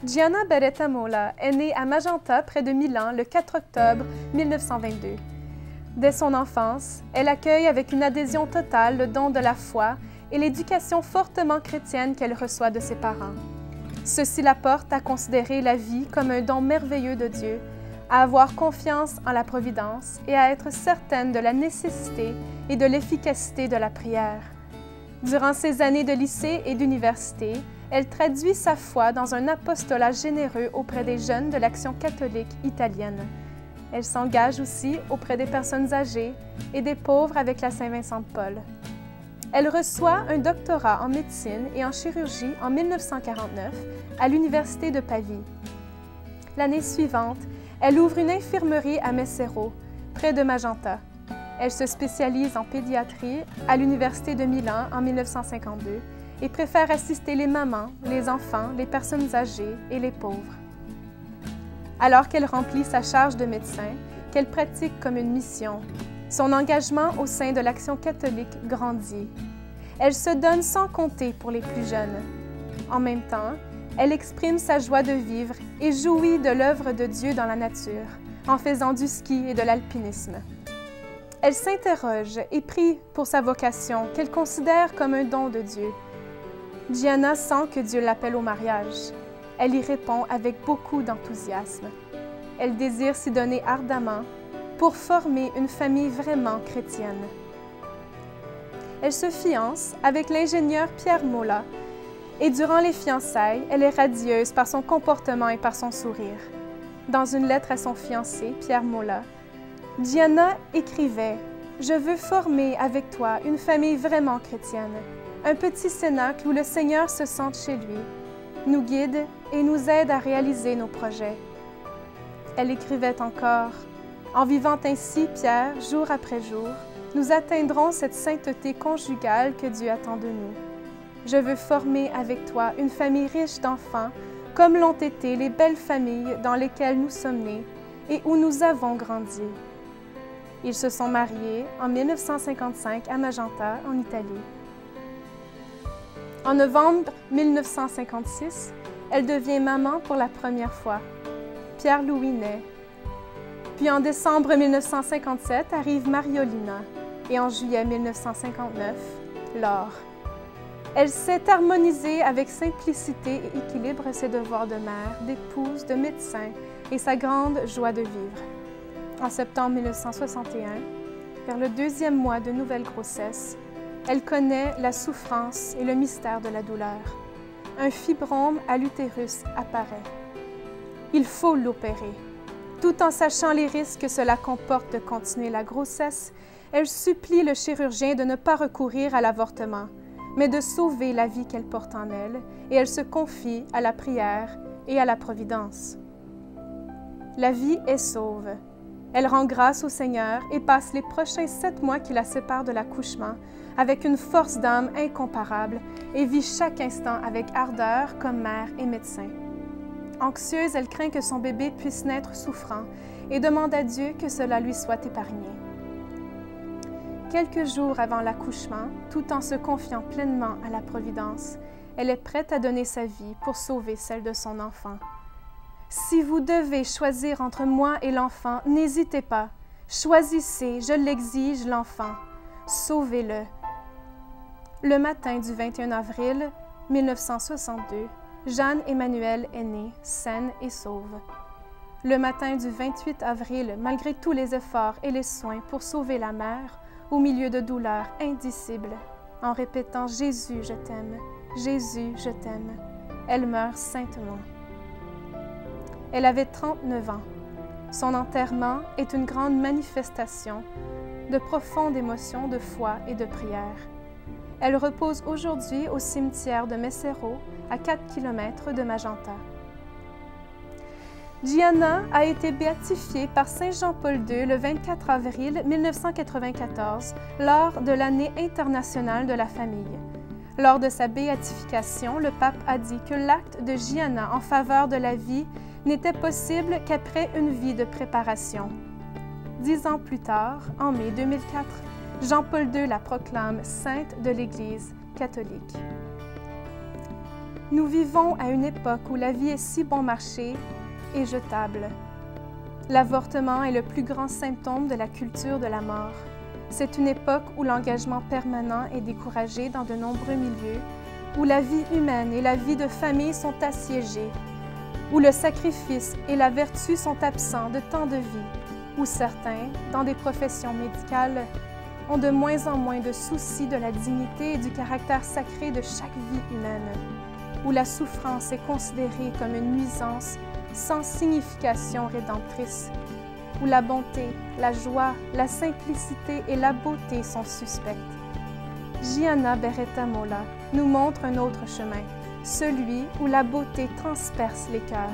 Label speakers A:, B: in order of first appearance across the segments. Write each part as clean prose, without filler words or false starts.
A: Gianna Beretta Molla est née à Magenta, près de Milan, le 4 octobre 1922. Dès son enfance, elle accueille avec une adhésion totale le don de la foi et l'éducation fortement chrétienne qu'elle reçoit de ses parents. Ceci la porte à considérer la vie comme un don merveilleux de Dieu, à avoir confiance en la providence et à être certaine de la nécessité et de l'efficacité de la prière. Durant ses années de lycée et d'université, elle traduit sa foi dans un apostolat généreux auprès des jeunes de l'Action catholique italienne. Elle s'engage aussi auprès des personnes âgées et des pauvres avec la Saint-Vincent de Paul. Elle reçoit un doctorat en médecine et en chirurgie en 1949 à l'Université de Pavie. L'année suivante, elle ouvre une infirmerie à Messero, près de Magenta. Elle se spécialise en pédiatrie à l'Université de Milan en 1952 et préfère assister les mamans, les enfants, les personnes âgées et les pauvres. Alors qu'elle remplit sa charge de médecin, qu'elle pratique comme une mission, son engagement au sein de l'Action catholique grandit. Elle se donne sans compter pour les plus jeunes. En même temps, elle exprime sa joie de vivre et jouit de l'œuvre de Dieu dans la nature, en faisant du ski et de l'alpinisme. Elle s'interroge et prie pour sa vocation qu'elle considère comme un don de Dieu. Gianna sent que Dieu l'appelle au mariage. Elle y répond avec beaucoup d'enthousiasme. Elle désire s'y donner ardemment pour former une famille vraiment chrétienne. Elle se fiance avec l'ingénieur Pierre Molla et durant les fiançailles, elle est radieuse par son comportement et par son sourire. Dans une lettre à son fiancé, Pierre Molla, Gianna écrivait « Je veux former avec toi une famille vraiment chrétienne, un petit cénacle où le Seigneur se sente chez lui, nous guide et nous aide à réaliser nos projets. » Elle écrivait encore « En vivant ainsi, Pierre, jour après jour, nous atteindrons cette sainteté conjugale que Dieu attend de nous. Je veux former avec toi une famille riche d'enfants, comme l'ont été les belles familles dans lesquelles nous sommes nés et où nous avons grandi. » Ils se sont mariés en 1955 à Magenta, en Italie. En novembre 1956, elle devient maman pour la première fois. Pierre-Louis naît. Puis en décembre 1957 arrive Mariolina et en juillet 1959, Laure. Elle sait harmoniser avec simplicité et équilibre ses devoirs de mère, d'épouse, de médecin et sa grande joie de vivre. En septembre 1961, vers le 2e mois de nouvelle grossesse, elle connaît la souffrance et le mystère de la douleur. Un fibrome à l'utérus apparaît. Il faut l'opérer. Tout en sachant les risques que cela comporte de continuer la grossesse, elle supplie le chirurgien de ne pas recourir à l'avortement, mais de sauver la vie qu'elle porte en elle, et elle se confie à la prière et à la providence. La vie est sauve. Elle rend grâce au Seigneur et passe les prochains 7 mois qui la séparent de l'accouchement avec une force d'âme incomparable et vit chaque instant avec ardeur comme mère et médecin. Anxieuse, elle craint que son bébé puisse naître souffrant et demande à Dieu que cela lui soit épargné. Quelques jours avant l'accouchement, tout en se confiant pleinement à la Providence, elle est prête à donner sa vie pour sauver celle de son enfant. « Si vous devez choisir entre moi et l'enfant, n'hésitez pas. Choisissez, je l'exige, l'enfant. Sauvez-le. » Le matin du 21 avril 1962, Jeanne-Emmanuelle est née, saine et sauve. Le matin du 28 avril, malgré tous les efforts et les soins pour sauver la mère, au milieu de douleurs indicibles, en répétant « Jésus, je t'aime, Jésus, je t'aime », elle meurt saintement. Elle avait 39 ans. Son enterrement est une grande manifestation de profonde émotion de foi et de prière. Elle repose aujourd'hui au cimetière de Messero, à 4 km de Magenta. Gianna a été béatifiée par Saint Jean-Paul II le 24 avril 1994 lors de l'année internationale de la famille. Lors de sa béatification, le pape a dit que l'acte de Gianna en faveur de la vie n'était possible qu'après une vie de préparation. 10 ans plus tard, en mai 2004, Jean-Paul II la proclame sainte de l'Église catholique. Nous vivons à une époque où la vie est si bon marché et jetable. L'avortement est le plus grand symptôme de la culture de la mort. C'est une époque où l'engagement permanent est découragé dans de nombreux milieux, où la vie humaine et la vie de famille sont assiégées, où le sacrifice et la vertu sont absents de tant de vie, où certains, dans des professions médicales, ont de moins en moins de soucis de la dignité et du caractère sacré de chaque vie humaine, où la souffrance est considérée comme une nuisance sans signification rédemptrice, où la bonté, la joie, la simplicité et la beauté sont suspectes. Gianna Beretta Molla nous montre un autre chemin, celui où la beauté transperce les cœurs.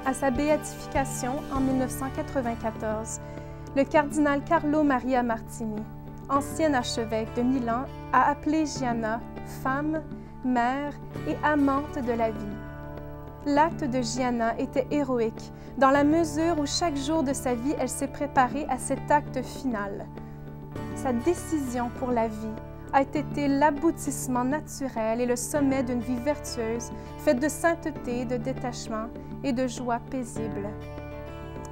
A: À sa béatification en 1994, le cardinal Carlo Maria Martini, ancien archevêque de Milan, a appelé Gianna femme, mère et amante de la vie. L'acte de Gianna était héroïque, dans la mesure où chaque jour de sa vie, elle s'est préparée à cet acte final. Sa décision pour la vie a été l'aboutissement naturel et le sommet d'une vie vertueuse, faite de sainteté, de détachement et de joie paisible.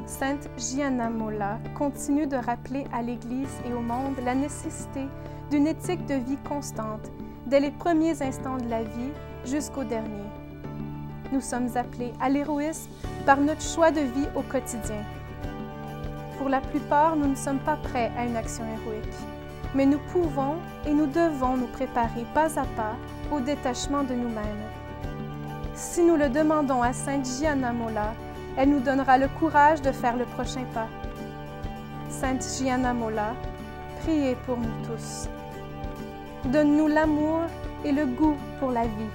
A: Sainte Gianna Molla continue de rappeler à l'Église et au monde la nécessité d'une éthique de vie constante, dès les premiers instants de la vie jusqu'au dernier. Nous sommes appelés à l'héroïsme par notre choix de vie au quotidien. Pour la plupart, nous ne sommes pas prêts à une action héroïque, mais nous pouvons et nous devons nous préparer pas à pas au détachement de nous-mêmes. Si nous le demandons à Sainte Gianna Molla, elle nous donnera le courage de faire le prochain pas. Sainte Gianna Molla, priez pour nous tous. Donne-nous l'amour et le goût pour la vie.